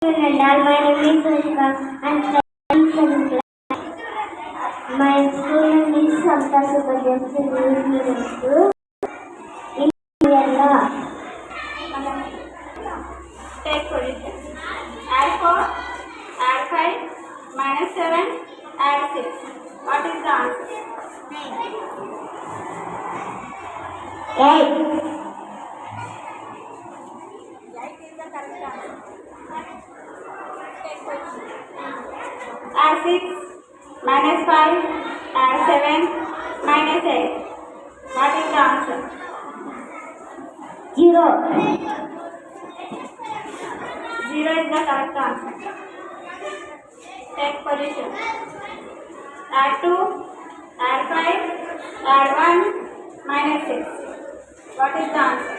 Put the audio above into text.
Nandal. My name is Rishika and studying seventh class. My school name is Samta Supajansi English Medium School in Kerala. Take position. Add 4, add 5, minus 7, add 6. What is the answer? 8. 8 is the correct answer. Take position. Add 6, minus 5, add 7, minus 8. What is the answer? 0. 0 is the correct answer. Take position. Add 2, add 5, add 1, minus 6. What is the answer?